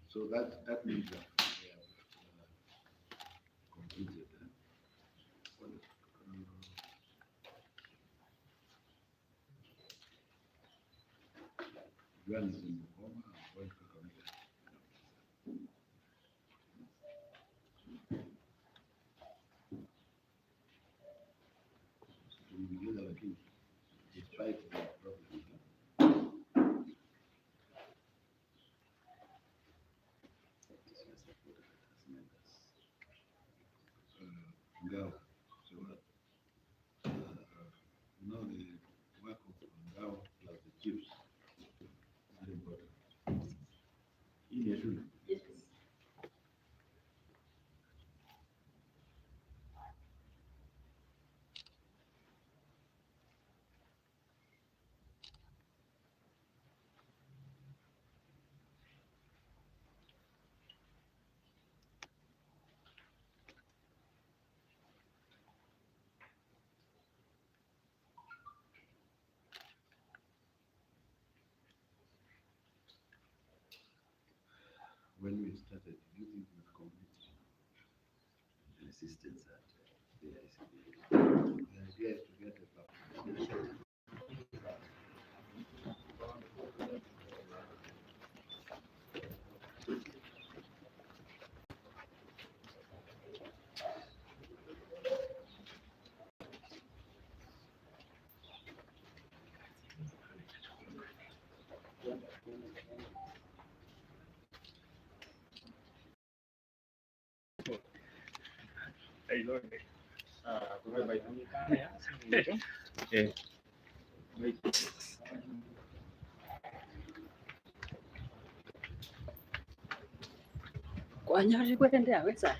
So that means that we have completed. Juan is in Magoha, I'm going to Kereri. Tuliingiza lakini despite the problem Ngao. So now the work of Ngao plus the chiefs is very important. Hii ni shule. When we started, do you think we convinced Resistance at the ICD. the idea is to get a public? Kwanyari kwendea wesa.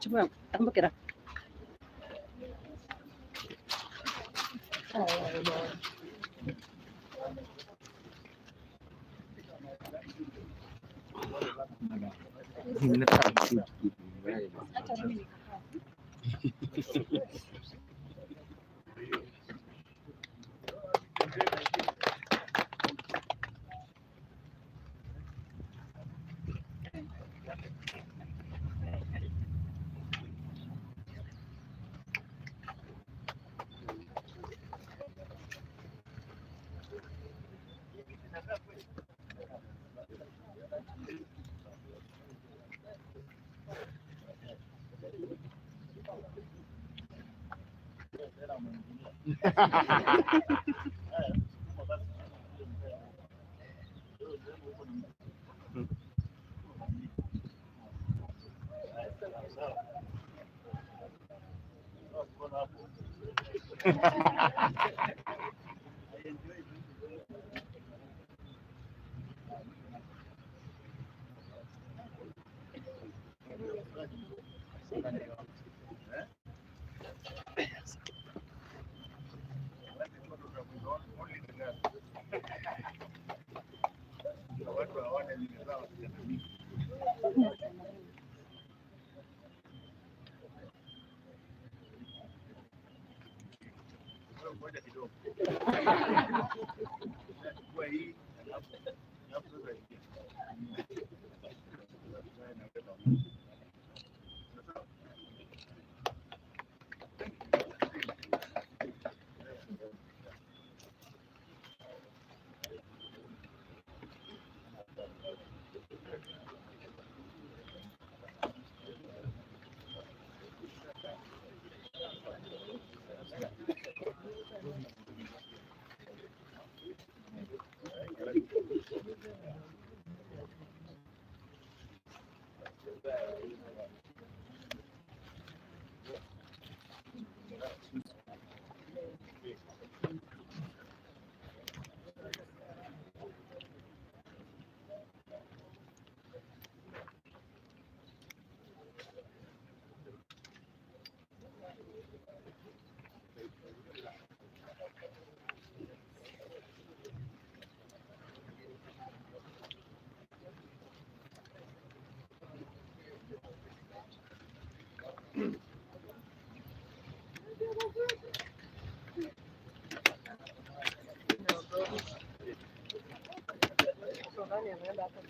Chuma tambukira.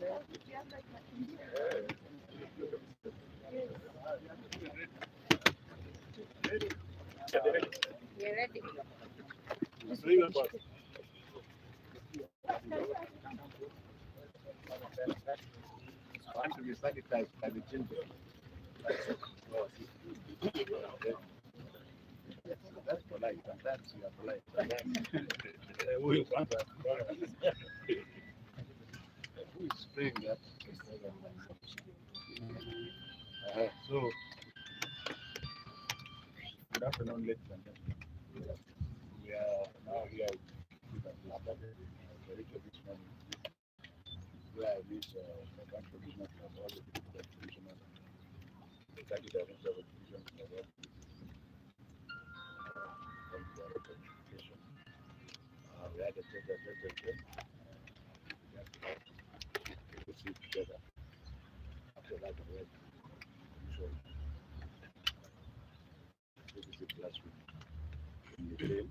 Want to be sanitized by the children. That's polite. Sometimes you are polite. We want that. Who is spraying that? So, good afternoon, ladies and gentlemen. We are now here in Kereri this morning, where I meet the country commissioner from all the different commissioners, the country director of division from all the director of education. We had a tender letter to see together. After that, we went to visit classroom in the jail.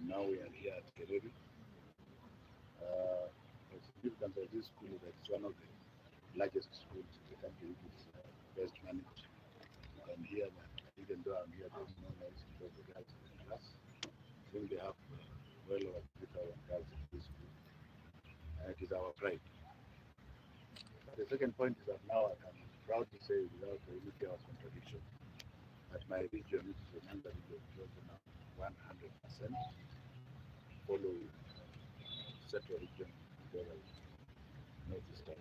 Now we are here at Kereri. The significance of this school is that it's one of the largest schools in the country, which is best managed. You can hear that even though I'm here, there's no noise because the girls in the class. I think they have well over 3,000 girls in this school. And it is our pride. The second point is that now I can proudly say without any fear of contradiction that my region, which is the Nanga region, is also now 100% following central region together with northeastern.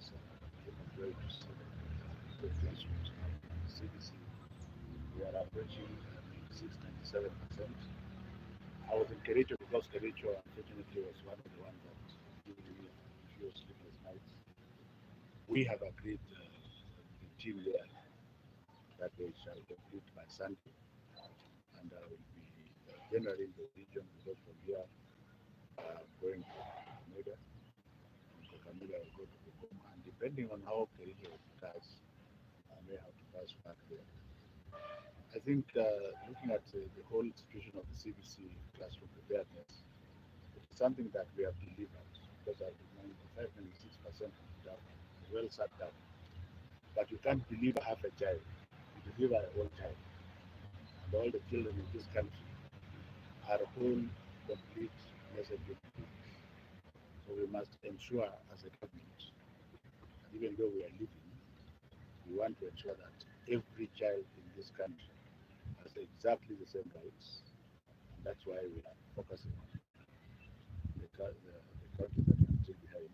It's great to see the classrooms now. CDC, we are approaching 96-97%. I was in Kericho because Kericho, unfortunately, was one of the ones that gave me a few sleepless nights. We have agreed, the team there, that they shall complete by Sunday, and I will be generally in the region because from here I'm going to Kakamega, and Kakamega will go to Bungoma, and depending on how Kericho does, I may have to pass back there. I think looking at the whole situation of the CBC classroom preparedness, it's something that we have delivered because I think 95-96% well sat down. But you can't deliver half a child, you deliver a whole child. And all the children in this country are whole, complete messaging beings. So we must ensure as a government, even though we are living, we want to ensure that every child in this country has exactly the same rights. And that's why we are focusing on the country that we are still behind.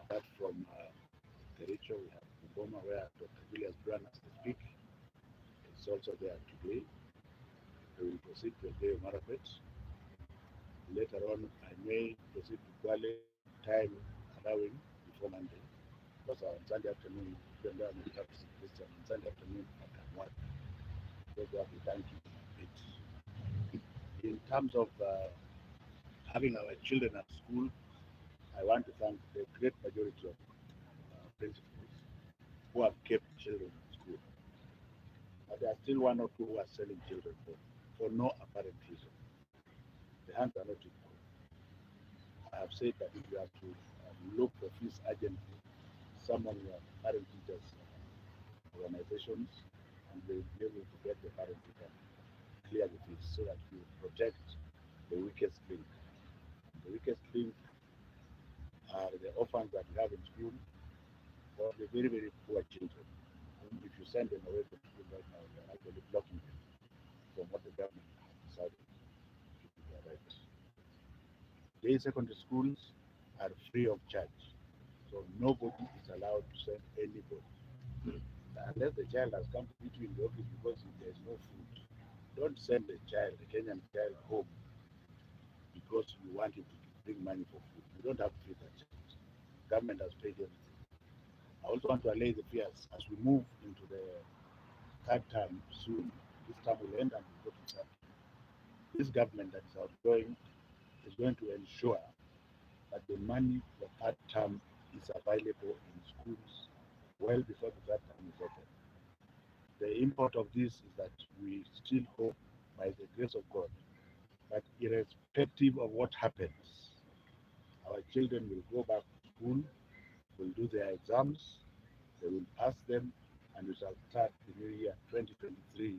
Apart from Kericho, we have Bungoma, where Dr. Julius Brand, as they speak, is also there today. We will proceed to Elgeyo Marakwet. Later on, I may proceed to Kwale, time allowing, before Monday. Because on Sunday afternoon, even though I'm a practicing Christian, on Sunday afternoon I can work. Because we have to thank you a bit. In terms of having our children at school, I want to thank the great majority of principals who have kept children at school. But there are still one or two who are selling children for no apparent reason. The hands are not equal. I have said that if you have to look for fees urgently, someone your parent teachers organizations, and they will be able to get the parent who can clear the fees so that you protect the weakest link. The weakest link are the orphans that we have in school or the very, very poor children. And if you send them away from school right now, you are actually blocking them from what the government has decided to be their rights. Day secondary schools are free of charge, so nobody is allowed to send anybody unless the child has come to meet you in the office because there is no food. Don't send a child, a Kenyan child, home because you want him to bring money for food. You don't have to feed that child. Government has paid everything. I also want to allay the fears as we move into the third term soon. This term will end and we'll go to third. This government that is outgoing is going to ensure that the money for third term is available in schools well before the third term is open. The import of this is that we still hope, by the grace of God, that irrespective of what happens, our children will go back to school, will do their exams, they will pass them, and we shall start the new year 2023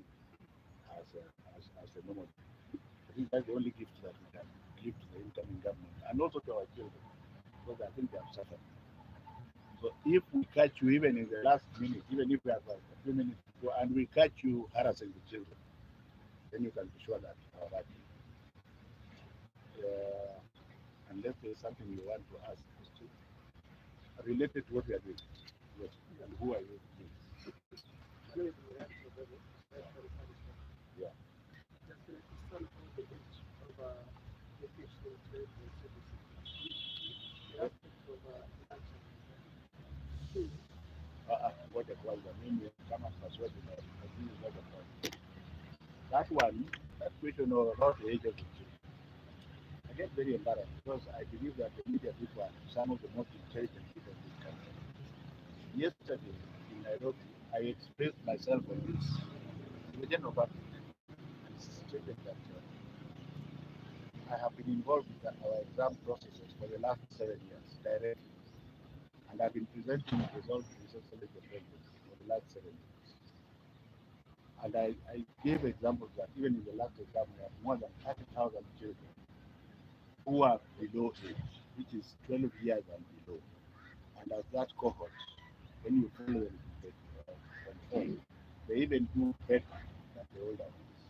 as a normal. I think that's the only gift that we can give to the incoming government and also to our children because I think they have suffered. So if we catch you even in the last minute, even if we have a few minutes to go and we catch you harassing the children, then you can be sure that our bad. Unless there's something you want to ask related to what we are doing. Yes. And who are you? Yeah. What a call the name come as what is not a point. That one, that question about the age of the children. I get very embarrassed because I believe that the media people are some of the most intelligent people in this country. Yesterday in Nairobi, I expressed myself on this in the general public and stated that I have been involved with our exam processes for the last 7 years directly, and I've been presenting results to the social defenders for the last 7 years. And I gave examples that even in the last exam, we have more than 30,000 children who are below age, which is 12 years and below. And as that cohort, when you follow them control, they even do better than the older ones.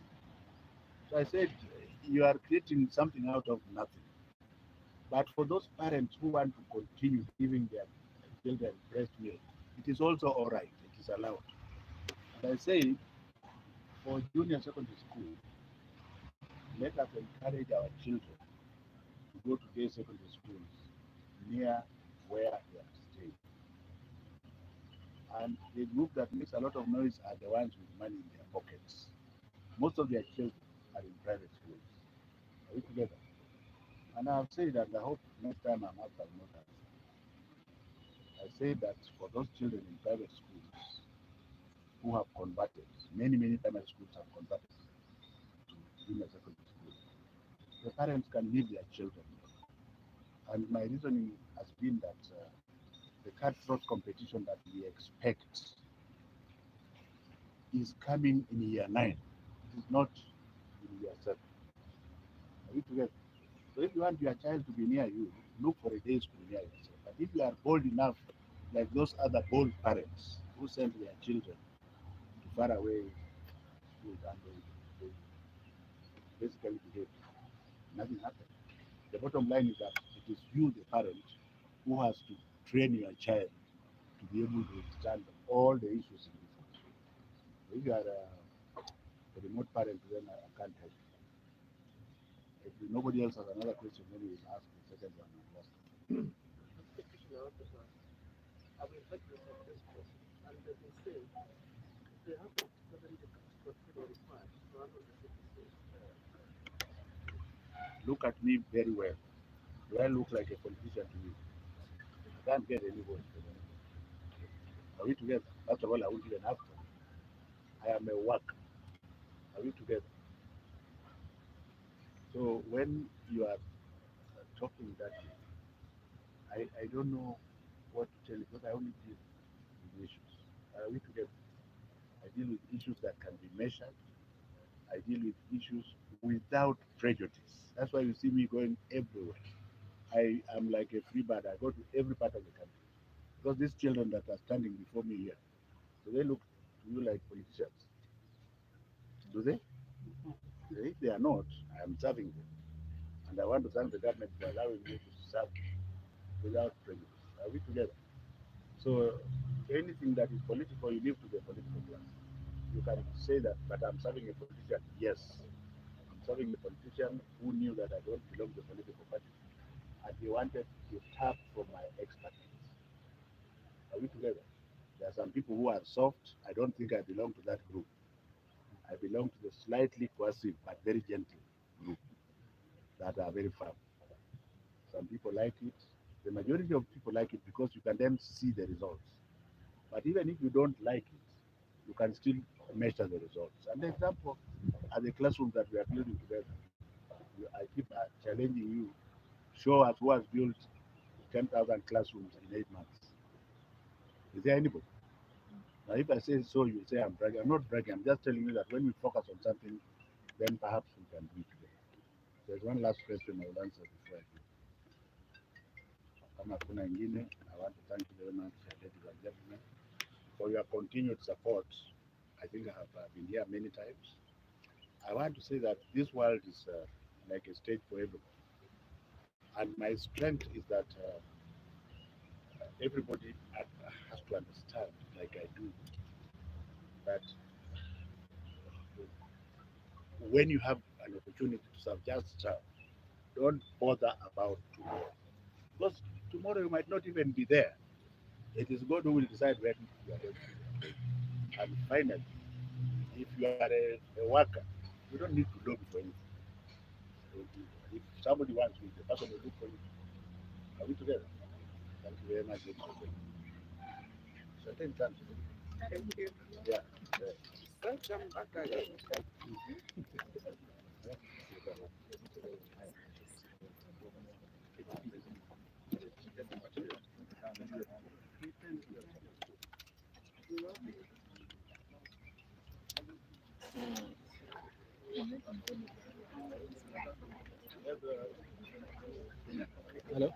So I said, you are creating something out of nothing. But for those parents who want to continue giving their children breast milk, it is also all right. It is allowed. And I say, for junior secondary school, let us encourage our children to go to day secondary schools near where they are staying. And the group that makes a lot of noise are the ones with money in their pockets. Most of their children are in private schools. Are we together? And I've said that I hope next time I'm asked, I'll not answer. I say that for those children in private schools who have converted, many private schools have converted to junior secondary school, the parents can leave their children there. And my reasoning has been that the cutthroat competition that we expect is coming in year 9. It is not in year 7. Are we together? So if you want your child to be near you, look for a day school near yourself. But if you are bold enough, like those other bold parents who send their children to far away schools and they basically behave, nothing happens. The bottom line is that it is you, the parent, who has to train your child to be able to understand all the issues in this country. If you are a remote parent, then I can't help you. If nobody else has another question, then we will ask the second one and last. Look at me very well. Do I look like a politician to you? I can't get any vote from anybody. Are we together? First of all, I won't even have to. I am a worker. Are we together? So when you are talking that way, I don't know what to tell you because I only deal with issues. Are we together? I deal with issues that can be measured. I deal with issues without prejudice. That's why you see me going everywhere. I am like a free bird. I go to every part of the country. Because these children that are standing before me here, do they look to you like politicians? Do they? If they are not, I am serving them. And I want to thank the government for allowing me to serve without prejudice. Are we together? So anything that is political, you leave to the political class. You can say that, but I'm serving a politician. Yes, I'm serving a politician who knew that I don't belong to a political party, and he wanted to tap from my expertise. Are we together? There are some people who are soft. I don't think I belong to that group. I belong to the slightly coercive but very gentle group that are very firm. Some people like it. The majority of people like it because you can then see the results. But even if you don't like it, you can still measure the results. And the example are the classrooms that we are building together. I keep challenging you. Show us who has built 10,000 classrooms in 8 months. Is there anybody? Now, if I say so, you say I'm bragging. I'm not bragging. I'm just telling you that when we focus on something, then perhaps we can do it together. There's one last question I will answer before I go. Kama hakuna ingine, I want to thank you very much, ladies and gentlemen, for your continued support. I think I have been here many times. I want to say that this world is like a stage for everybody. And my strength is that everybody has to understand, like I do, that when you have an opportunity to serve, just serve. Don't bother about tomorrow. Because tomorrow you might not even be there. It is God who will decide when you are going to be there. And finally, if you are a worker, you don't need to lobby for anything. If somebody wants you, the person will look for you. Are we together? Thank you very much. Certain times. Thank you. Yeah. Welcome back again. Hello.